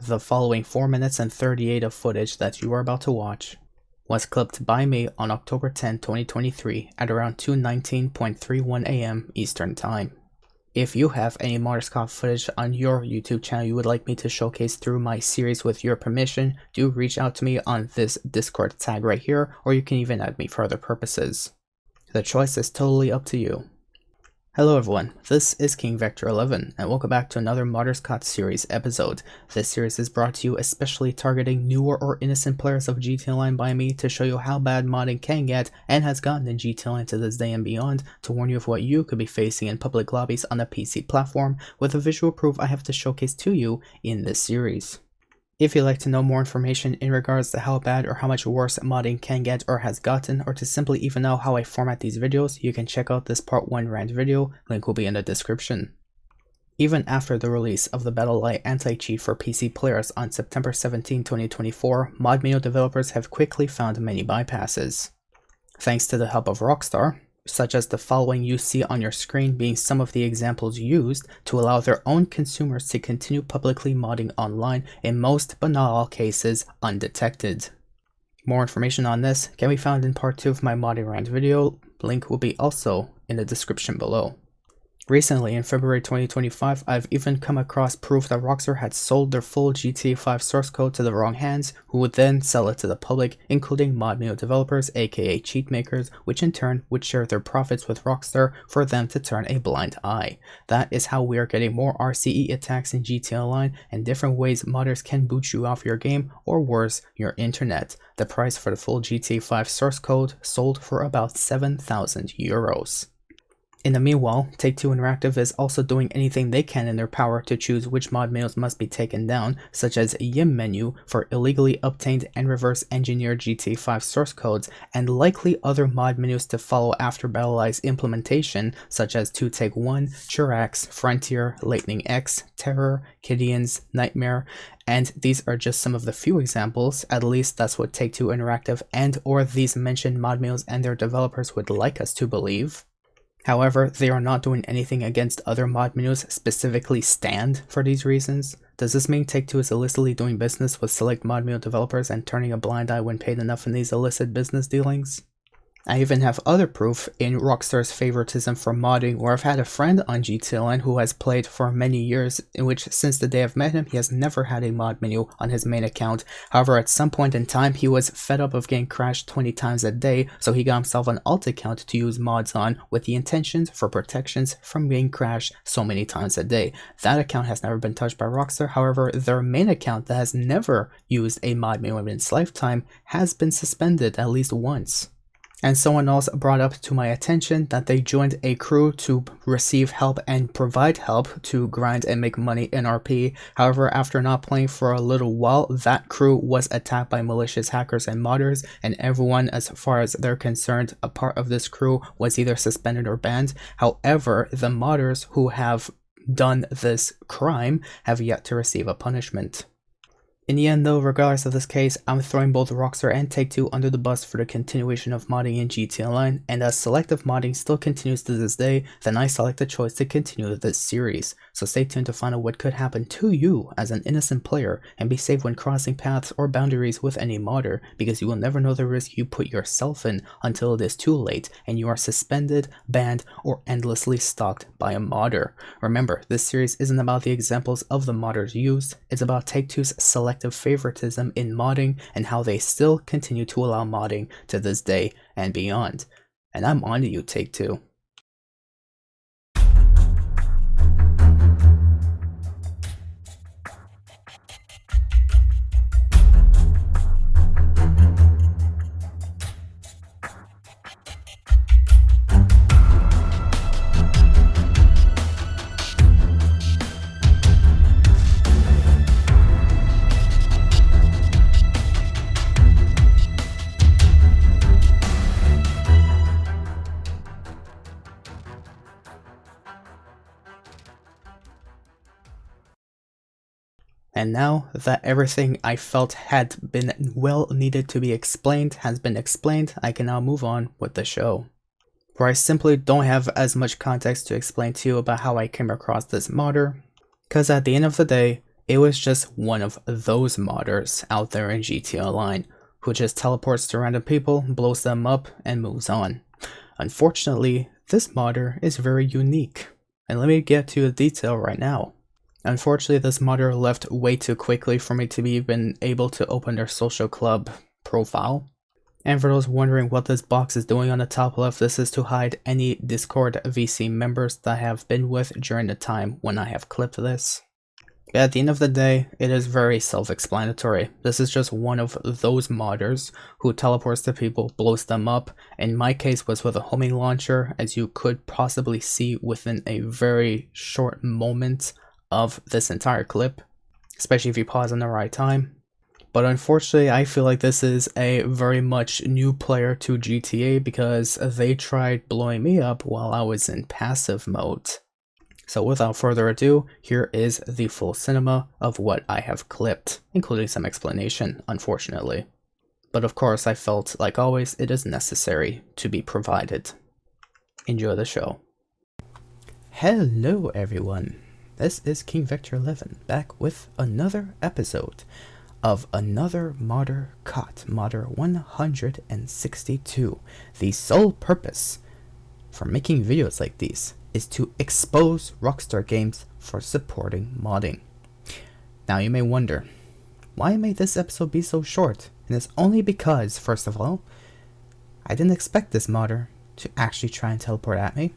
The following 4 minutes and 38 of footage that you are about to watch was clipped by me on October 10, 2023 at around 2:19.31 AM Eastern Time. If you have any MODDER footage on your YouTube channel you would like me to showcase through my series with your permission, do reach out to me on this Discord tag right here, or you can even add me for other purposes. The choice is totally up to you. Hello everyone, this is King Vector 11 and welcome back to another MODDER series episode. This series is brought to you especially targeting newer or innocent players of GTA Online by me to show you how bad modding can get and has gotten in GTA Online to this day and beyond, to warn you of what you could be facing in public lobbies on a PC platform with the visual proof I have to showcase to you in this series. If you'd like to know more information in regards to how bad or how much worse modding can get or has gotten, or to simply even know how I format these videos, you can check out this part 1 rant video, link will be in the description. Even after the release of the BattlEye anti-cheat for PC players on September 17, 2024, mod menu developers have quickly found many bypasses. Thanks to the help of Rockstar, such as the following you see on your screen being some of the examples used to allow their own consumers to continue publicly modding online, in most but not all cases undetected. More information on this can be found in part 2 of my modding rant video, link will be also in the description below. Recently, in February 2025, I've even come across proof that Rockstar had sold their full GTA 5 source code to the wrong hands, who would then sell it to the public, including mod menu developers, aka cheat makers, which in turn would share their profits with Rockstar for them to turn a blind eye. That is how we are getting more RCE attacks in GTA Online and different ways modders can boot you off your game, or worse, your internet. The price for the full GTA 5 source code sold for about 7,000 euros. In the meanwhile, Take-Two Interactive is also doing anything they can in their power to choose which mod menus must be taken down, such as YIM menu for illegally obtained and reverse engineered GTA 5 source codes, and likely other mod menus to follow after BattlEye's implementation, such as 2 Take 1, Chirax, Frontier, Lightning X, Terror, Kidian's, Nightmare, and these are just some of the few examples. At least that's what Take-Two Interactive and or these mentioned mod menus and their developers would like us to believe. However, they are not doing anything against other mod menus specifically stand for these reasons. Does this mean Take-Two is illicitly doing business with select mod menu developers and turning a blind eye when paid enough in these illicit business dealings? I even have other proof in Rockstar's favoritism for modding, where I've had a friend on GTA Online who has played for many years, in which since the day I've met him he has never had a mod menu on his main account. However, at some point in time he was fed up of getting crashed 20 times a day, so he got himself an alt account to use mods on with the intentions for protections from being crashed so many times a day. That account has never been touched by Rockstar, however their main account that has never used a mod menu in its lifetime has been suspended at least once. And someone else brought up to my attention that they joined a crew to receive help and provide help to grind and make money in RP. However, after not playing for a little while, that crew was attacked by malicious hackers and modders, and everyone, as far as they're concerned, a part of this crew was either suspended or banned. However, the modders who have done this crime have yet to receive a punishment. In the end though, regardless of this case, I'm throwing both Rockstar and Take-Two under the bus for the continuation of modding in GTA Online, and as selective modding still continues to this day, then I select the choice to continue this series. So stay tuned to find out what could happen to you as an innocent player, and be safe when crossing paths or boundaries with any modder, because you will never know the risk you put yourself in until it is too late and you are suspended, banned, or endlessly stalked by a modder. Remember, this series isn't about the examples of the modders used, it's about Take-Two's selective favoritism in modding and how they still continue to allow modding to this day and beyond. And I'm on to you, Take-Two. And now that everything I felt had been well needed to be explained has been explained, I can now move on with the show, where I simply don't have as much context to explain to you about how I came across this modder, because at the end of the day, It was just one of those modders out there in GTA Online who just teleports to random people, blows them up, and moves on. Unfortunately, this modder is very unique, and let me get to the detail right now. Unfortunately, this modder left way too quickly for me to be even able to open their social club profile. And for those wondering what this box is doing on the top left, this is to hide any Discord VC members that I have been with during the time when I have clipped this. But at the end of the day, it is very self-explanatory. This is just one of those modders who teleports to people, blows them up. In my case was with a homing launcher, as you could possibly see within a very short moment of this entire clip, especially if you pause in the right time. But unfortunately, I feel like this is a very much new player to GTA because they tried blowing me up while I was in passive mode. So without further ado, here is the full cinema of what I have clipped, including some explanation, unfortunately. But of course, I felt, like always, it is necessary to be provided. Enjoy the show. Hello everyone, this is King Victor 11, back with another episode of another modder caught, modder 162. The sole purpose for making videos like these is to expose Rockstar Games for supporting modding. Now you may wonder, why may this episode be so short? And it's only because, first of all, I didn't expect this modder to actually try and teleport at me.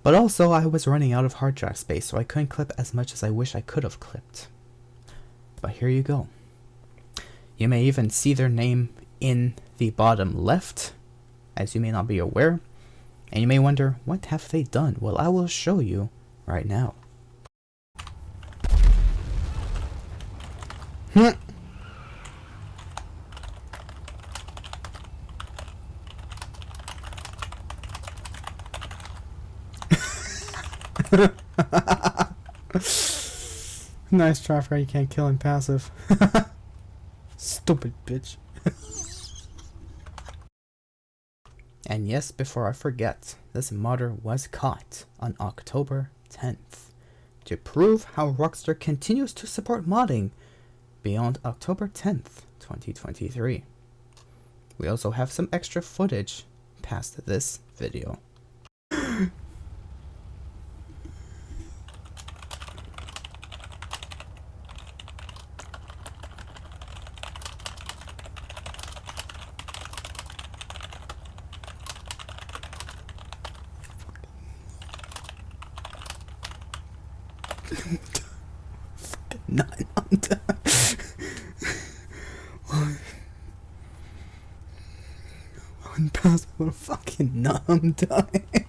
But also, I was running out of hard drive space, so I couldn't clip as much as I wish I could have clipped. But here you go. You may even see their name in the bottom left, as you may not be aware. And you may wonder, what have they done? Well, I will show you right now. Nice try for how you can't kill in passive. Stupid bitch. And yes, before I forget, this modder was caught on October 10th to prove how Rockstar continues to support modding beyond October 10th, 2023. We also have some extra footage past this video. Nine, I'm done. One pass, I'm fucking numb, dying.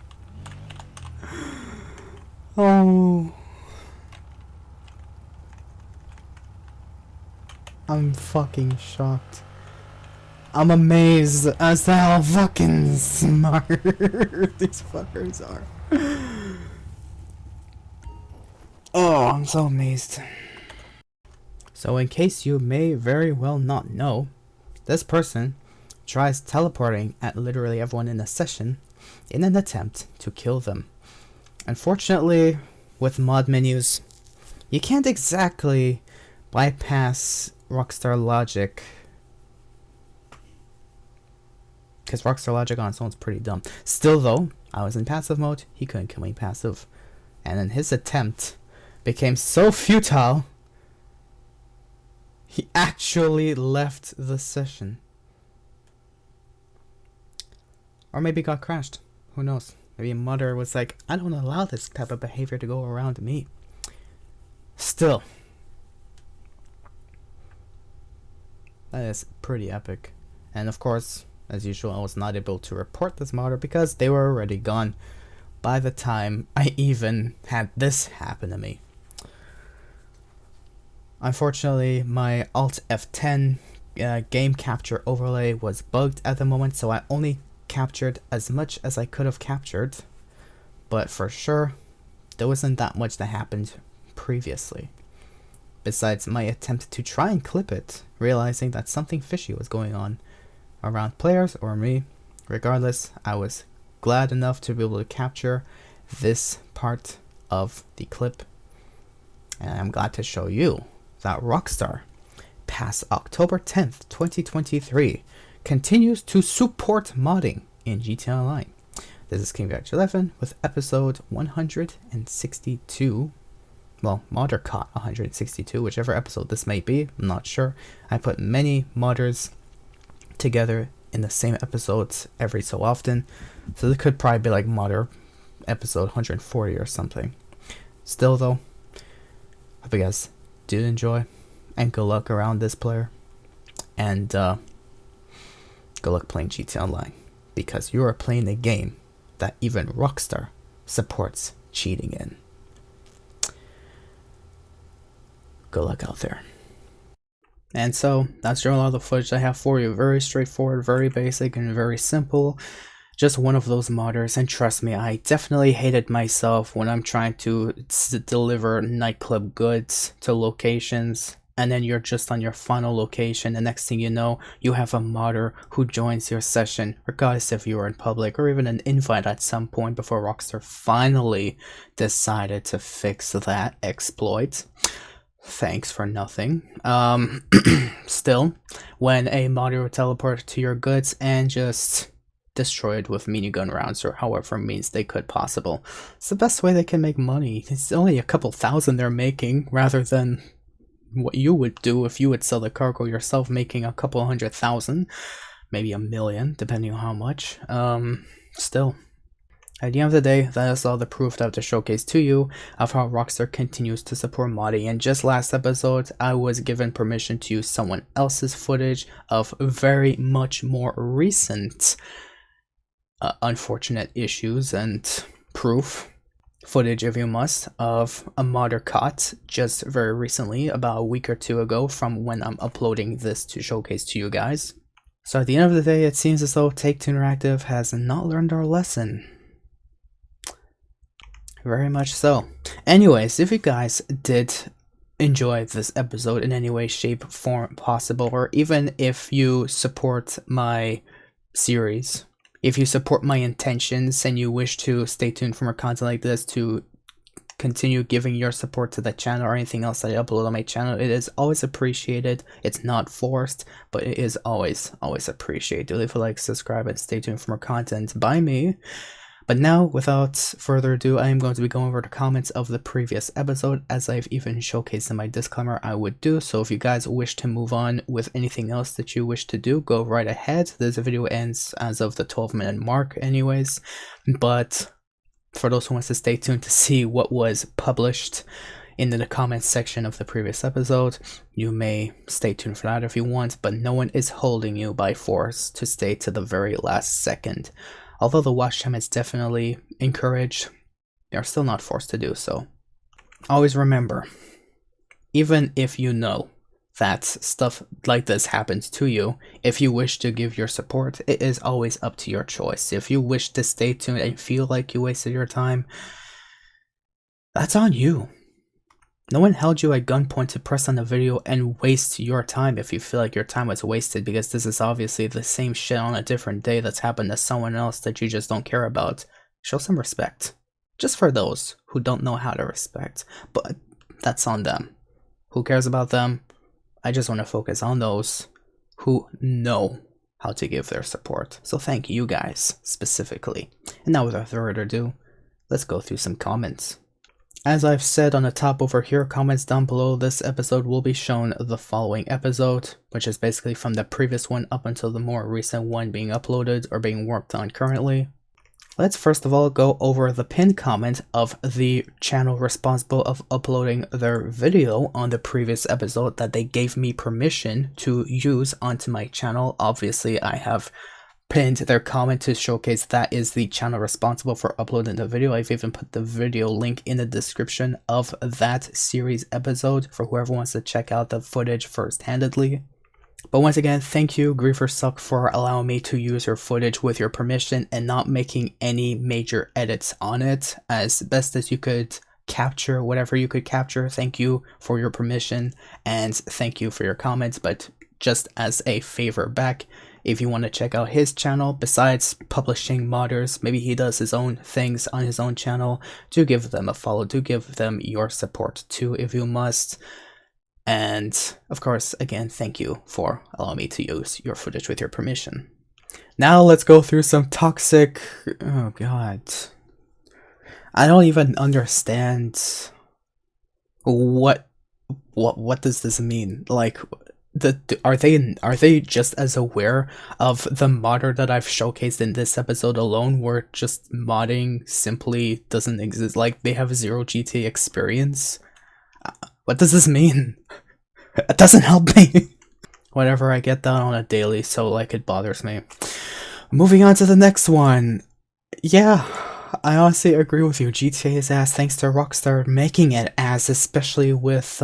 Oh, I'm fucking shocked. I'm amazed as to how fucking smart these fuckers are. Oh, I'm so amazed. So in case you may very well not know, this person tries teleporting at literally everyone in the session in an attempt to kill them. Unfortunately, with mod menus, you can't exactly bypass Rockstar logic, because Rockstar logic on its own is pretty dumb. Still though, I was in passive mode, he couldn't kill me passive. And then his attempt became so futile, he actually left the session. Or maybe got crashed. Who knows? Maybe a modder was like, I don't allow this type of behavior to go around me. Still, that is pretty epic. And of course, as usual, I was not able to report this modder because they were already gone by the time I even had this happen to me. Unfortunately, my Alt F10 game capture overlay was bugged at the moment, so I only captured as much as I could have captured, but for sure there wasn't that much that happened previously, besides my attempt to try and clip it, realizing that something fishy was going on around players or me. Regardless, I was glad enough to be able to capture this part of the clip, And I'm glad to show you that Rockstar, past October 10th, 2023, continues to support modding in GTA Online. This is King 11 with episode 162. Well, modder caught 162, whichever episode this may be, I'm not sure. I put many modders together in the same episodes every so often, so it could probably be like modder episode 140 or something. Still though, hope you guys did enjoy, and good luck around this player, and good luck playing GTA Online, because you are playing a game that even Rockstar supports cheating in. Good luck out there. And so that's all the footage I have for you. Very straightforward, very basic, and very simple. Just one of those modders, and trust me, I definitely hated myself when I'm trying to deliver nightclub goods to locations, and then you're just on your final location. The next thing you know, you have a modder who joins your session, regardless if you were in public or even an invite at some point before Rockstar finally decided to fix that exploit. Thanks for nothing. Still, when a modder would teleport to your goods and just destroy it with minigun rounds or however means they could possible, it's the best way they can make money. It's only a couple thousand they're making, rather than what you would do if you would sell the cargo yourself, making a couple 100,000, maybe a million, depending on how much. Still, at the end of the day, that is all the proof that I have to showcase to you of how Rockstar continues to support modding. And just last episode, I was given permission to use someone else's footage of very much more recent unfortunate issues and proof footage, if you must, of a modder caught just very recently, about a week or two ago from when I'm uploading this to showcase to you guys. So at the end of the day, it seems as though Take-Two Interactive has not learned our lesson. Very much so. Anyways, if you guys did enjoy this episode in any way, shape, form possible, or even if you support my series, if you support my intentions and you wish to stay tuned for more content like this, to continue giving your support to the channel or anything else that I upload on my channel, it is always appreciated. It's not forced, but it is always appreciated. Do leave a like, subscribe, and stay tuned for more content by me. But now, without further ado, I am going to be going over the comments of the previous episode, as I've even showcased in my disclaimer I would do. So if you guys wish to move on with anything else that you wish to do, go right ahead. This video ends as of the 12-minute mark anyways. But for those who want to stay tuned to see what was published in the comments section of the previous episode, you may stay tuned for that if you want, but no one is holding you by force to stay to the very last second. Although the watch time is definitely encouraged, you're still not forced to do so. Always remember, even if you know that stuff like this happens to you, if you wish to give your support, it is always up to your choice. If you wish to stay tuned and feel like you wasted your time, that's on you. No one held you at gunpoint to press on the video and waste your time if you feel like your time was wasted, because this is obviously the same shit on a different day that's happened to someone else that you just don't care about. Show some respect. Just for those who don't know how to respect, but that's on them. Who cares about them? I just want to focus on those who know how to give their support. So thank you guys specifically. And now without further ado, let's go through some comments. As I've said on the top over here, comments down below, this episode will be shown the following episode, which is basically from the previous one up until the more recent one being uploaded or being worked on currently. Let's first of all go over the pinned comment of the channel responsible of uploading their video on the previous episode that they gave me permission to use onto my channel. Obviously, I have pinned their comment to showcase that is the channel responsible for uploading the video. I've even put the video link in the description of that series episode for whoever wants to check out the footage first-handedly. But once again, thank you, Griefer Suck, for allowing me to use your footage with your permission and not making any major edits on it, as best as you could capture whatever you could capture. Thank you for your permission and thank you for your comments, but just as a favor back, If you want to check out his channel, besides publishing modders, maybe he does his own things on his own channel, do give them a follow, do give them your support too if you must. And of course, again, thank you for allowing me to use your footage with your permission. Now let's go through some toxic... Oh god. I don't even understand what does this mean? Like, are they just as aware of the modder that I've showcased in this episode alone, where just modding simply doesn't exist? Like, they have zero GTA experience? What does this mean? It doesn't help me. Whatever, I get that on a daily, so like it bothers me. Moving on to the next one. Yeah, I honestly agree with you. GTA is ass thanks to Rockstar making it ass, especially with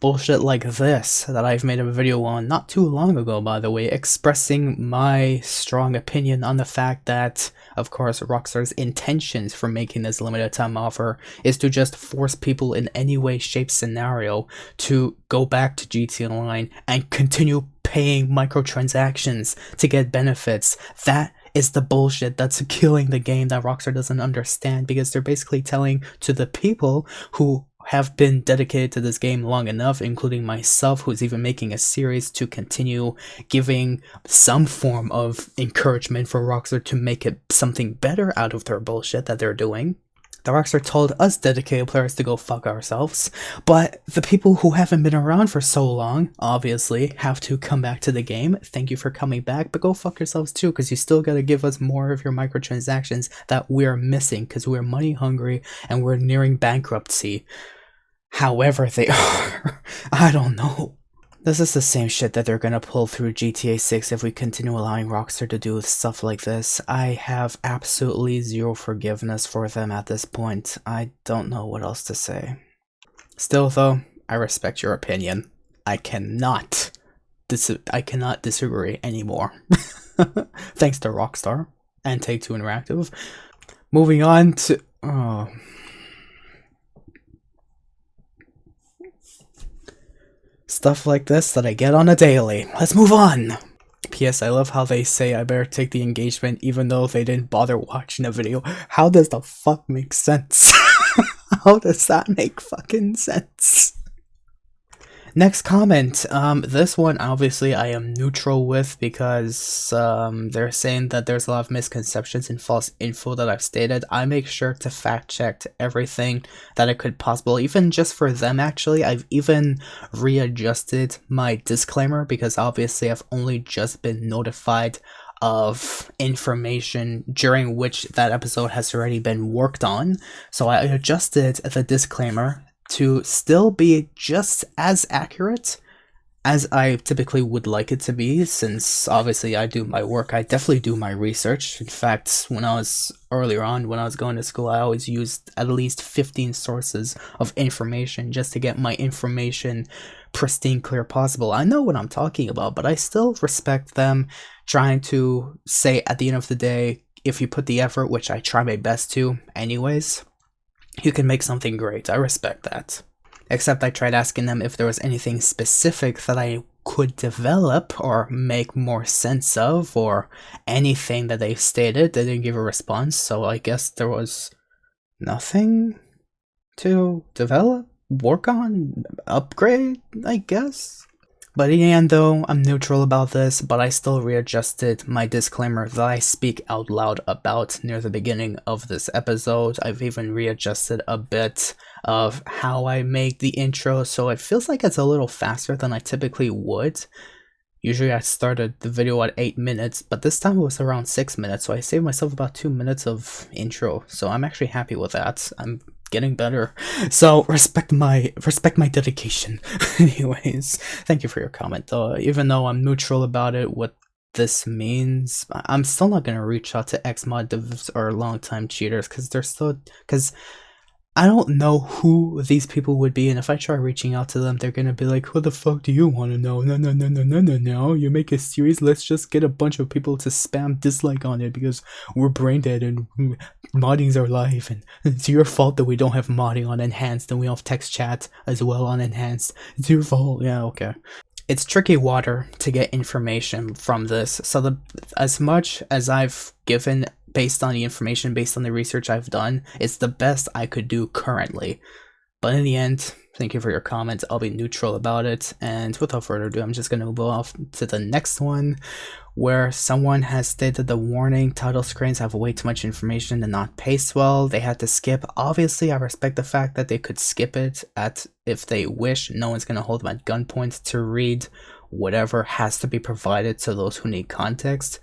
bullshit like this that I've made a video on not too long ago, by the way, expressing my strong opinion on the fact that, of course, Rockstar's intentions for making this limited time offer is to just force people in any way, shape, scenario to go back to GTA Online and continue paying microtransactions to get benefits. That is the bullshit that's killing the game that Rockstar doesn't understand, because they're basically telling to the people who have been dedicated to this game long enough, including myself, who's even making a series, to continue giving some form of encouragement for Rockstar to make it something better out of their bullshit that they're doing. The Rockstar told us dedicated players to go fuck ourselves, but the people who haven't been around for so long, obviously, have to come back to the game. Thank you for coming back, but go fuck yourselves too, because you still gotta give us more of your microtransactions that we're missing, because we're money hungry and we're nearing bankruptcy. However they are. I don't know. This is the same shit that they're gonna pull through GTA 6 if we continue allowing Rockstar to do stuff like this. I have absolutely zero forgiveness for them at this point. I don't know what else to say. Still though, I respect your opinion. I cannot disagree anymore. Thanks to Rockstar and Take-Two Interactive. Moving on to... stuff like this that I get on a daily. Let's move on! P.S. I love how they say I better take the engagement even though they didn't bother watching the video. How does the fuck make sense? How does that make fucking sense? Next comment. This one obviously I am neutral with, because they're saying that there's a lot of misconceptions and false info that I've stated. I make sure to fact check everything that I could possible, even just for them actually. I've even readjusted my disclaimer, because obviously I've only just been notified of information during which that episode has already been worked on. So I adjusted the disclaimer to still be just as accurate as I typically would like it to be, since obviously I do my work. I definitely do my research. In fact, when I was going to school, I always used at least 15 sources of information just to get my information pristine, clear possible. I know what I'm talking about, but I still respect them trying to say at the end of the day, if you put the effort, which I try my best to anyways, you can make something great. I respect that. Except I tried asking them if there was anything specific that I could develop or make more sense of, or anything that they stated. They didn't give a response, so I guess there was nothing to develop, work on, upgrade, I guess. But in the end though, I'm neutral about this, but I still readjusted my disclaimer that I speak out loud about near the beginning of this episode. I've even readjusted a bit of how I make the intro, so it feels like it's a little faster than I typically would. Usually I started the video at 8 minutes, but this time it was around 6 minutes, so I saved myself about 2 minutes of intro, so I'm actually happy with that. I'm getting better, so respect my dedication. Anyways, thank you for your comment though. Even though I'm neutral about it, what this means, I'm still not gonna reach out to Xmod devs or longtime cheaters, because I don't know who these people would be, and if I try reaching out to them, they're gonna be like, who the fuck do you want to know? No, you make a series, let's just get a bunch of people to spam dislike on it because we're brain dead and modding's our life, and it's your fault that we don't have modding on enhanced and we don't have text chat as well on enhanced. It's your fault. Yeah, okay. it's tricky water to get information from this. So as much as I've given based on the information, based on the research I've done, it's the best I could do currently. But in the end, thank you for your comments. I'll be neutral about it. And without further ado, I'm just going to move off to the next one, where someone has stated the warning title screens have way too much information and not paced well. They had to skip. Obviously, I respect the fact that they could skip it if they wish. No one's going to hold them at gunpoint to read whatever has to be provided to those who need context.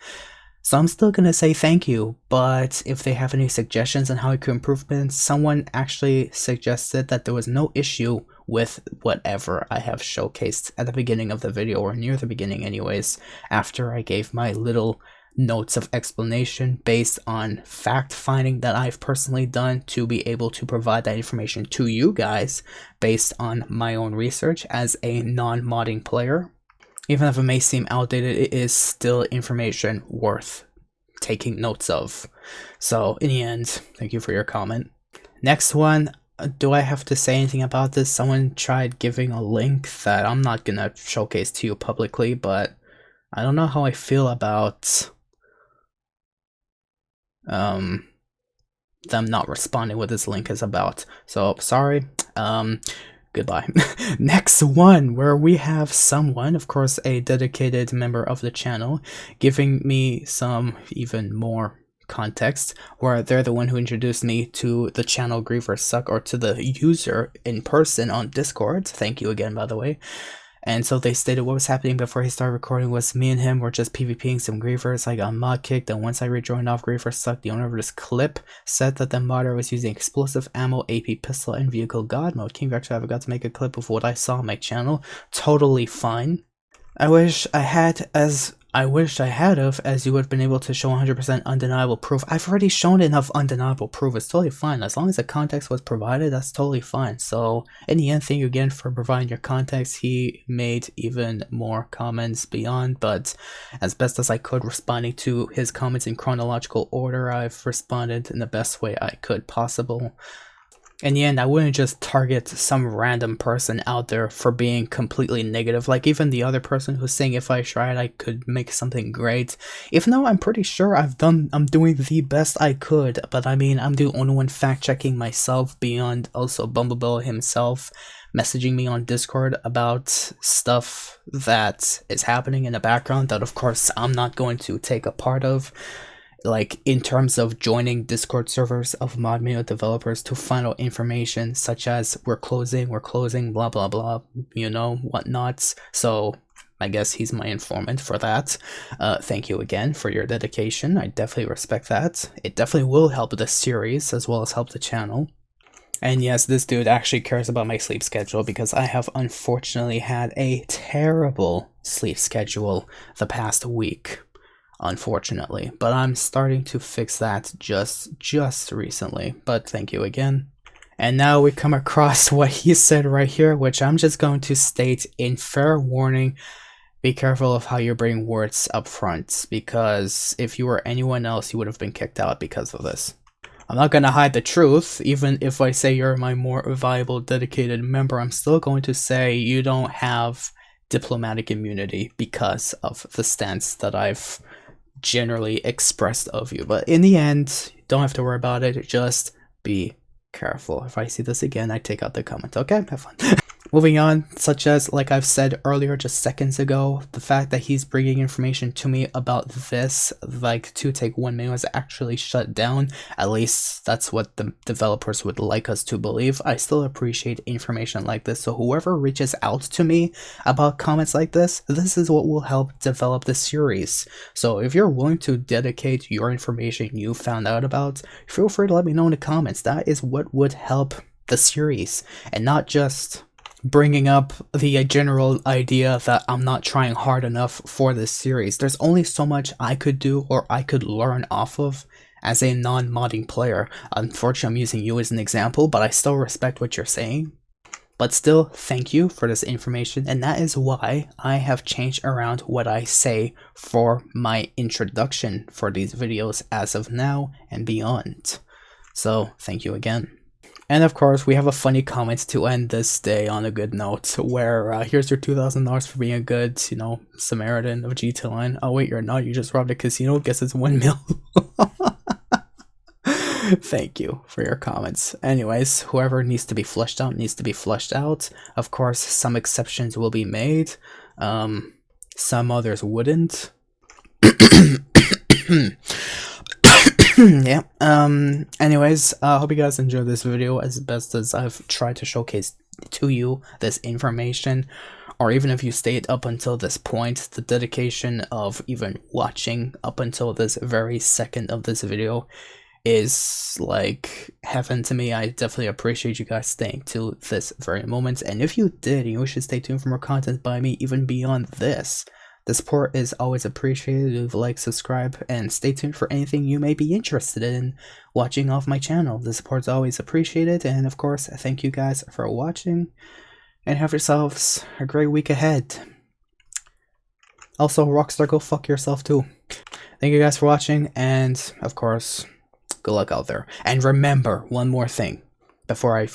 So I'm still going to say thank you, but if they have any suggestions on how it could improve, someone actually suggested that there was no issue with whatever I have showcased at the beginning of the video, or near the beginning anyways, after I gave my little notes of explanation based on fact finding that I've personally done to be able to provide that information to you guys based on my own research as a non-modding player. Even if it may seem outdated, it is still information worth taking notes of. So in the end, thank you for your comment. Next one, do I have to say anything about this? Someone tried giving a link that I'm not gonna showcase to you publicly, but I don't know how I feel about them not responding what this link is about. So sorry. Goodbye. Next one, where we have someone, of course a dedicated member of the channel, giving me some even more context, where they're the one who introduced me to the channel Griefers Suck, or to the user in person on Discord. Thank you again, by the way. And so they stated what was happening before he started recording was me and him were just PvPing some griefers. I got mod kicked, and once I rejoined off Griefers Suck, the owner of this clip said that the modder was using explosive ammo, AP pistol, and vehicle god mode. King Vector, I forgot to make a clip of what I saw on my channel. Totally fine. I wish I had as you would have been able to show 100% undeniable proof. I've already shown enough undeniable proof. It's totally fine. As long as the context was provided, that's totally fine. So in the end, thank you again for providing your context. He made even more comments beyond, but as best as I could, responding to his comments in chronological order, I've responded in the best way I could possible. In the end, I wouldn't just target some random person out there for being completely negative. Like even the other person who's saying if I tried I could make something great. Even though I'm pretty sure I'm doing the best I could, but I mean I'm the only one fact checking myself beyond also Bumblebell himself messaging me on Discord about stuff that is happening in the background that of course I'm not going to take a part of. Like in terms of joining Discord servers of ModMino developers to find out information such as we're closing, blah blah blah, you know, whatnots. So I guess he's my informant for that. Thank you again for your dedication. I definitely respect that. It definitely will help the series as well as help the channel. And yes, this dude actually cares about my sleep schedule, because I have unfortunately had a terrible sleep schedule the past week. Unfortunately, but I'm starting to fix that just recently, but thank you again. And now we come across what he said right here, which I'm just going to state in fair warning. Be careful of how you bring words up front, because if you were anyone else, you would have been kicked out because of this. I'm not going to hide the truth. Even if I say you're my more viable, dedicated member, I'm still going to say you don't have diplomatic immunity because of the stance that I've generally expressed of you. But in the end, don't have to worry about it. Just be careful. If I see this again, I take out the comment. Okay, have fun. Moving on, such as, like I've said earlier just seconds ago, the fact that he's bringing information to me about this, like 2 Take 1 menu is actually shut down. At least that's what the developers would like us to believe. I still appreciate information like this, so whoever reaches out to me about comments like this is what will help develop the series. So if you're willing to dedicate your information you found out about, feel free to let me know in the comments. That is what would help the series, and not just bringing up the general idea that I'm not trying hard enough for this series. There's only so much I could do or I could learn off of as a non-modding player. Unfortunately, I'm using you as an example, but I still respect what you're saying. But still, thank you for this information, and that is why I have changed around what I say for my introduction for these videos as of now and beyond. So, thank you again. And of course, we have a funny comment to end this day on a good note, where here's your $2,000 for being a good, Samaritan of GTA Line. Oh wait, you're not. You just robbed a casino. Guess it's windmill. Thank you for your comments. Anyways, whoever needs to be flushed out needs to be flushed out. Of course, some exceptions will be made. Some others wouldn't. Yeah. Anyways, I hope you guys enjoyed this video as best as I've tried to showcase to you this information, or even if you stayed up until this point, the dedication of even watching up until this very second of this video is like heaven to me. I definitely appreciate you guys staying to this very moment, and if you did, you should stay tuned for more content by me even beyond this. The support is always appreciated. Leave a like, subscribe, and stay tuned for anything you may be interested in watching off my channel. The support is always appreciated, and of course, thank you guys for watching, and have yourselves a great week ahead. Also, Rockstar, go fuck yourself too. Thank you guys for watching, and of course, good luck out there. And remember, one more thing before I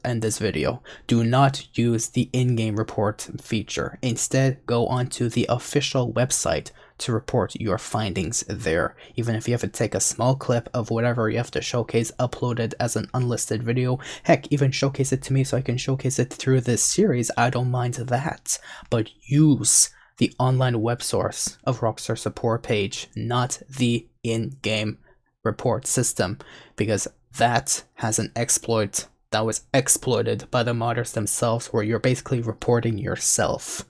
end this video. Do not use the in-game report feature. Instead, go onto the official website to report your findings there. Even if you have to take a small clip of whatever you have to showcase, upload it as an unlisted video. Heck, even showcase it to me so I can showcase it through this series. I don't mind that. But use the online web source of Rockstar support page, not the in-game report system, because that has an exploit that was exploited by the modders themselves, where you're basically reporting yourself.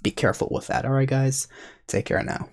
Be careful with that. Alright guys, take care now.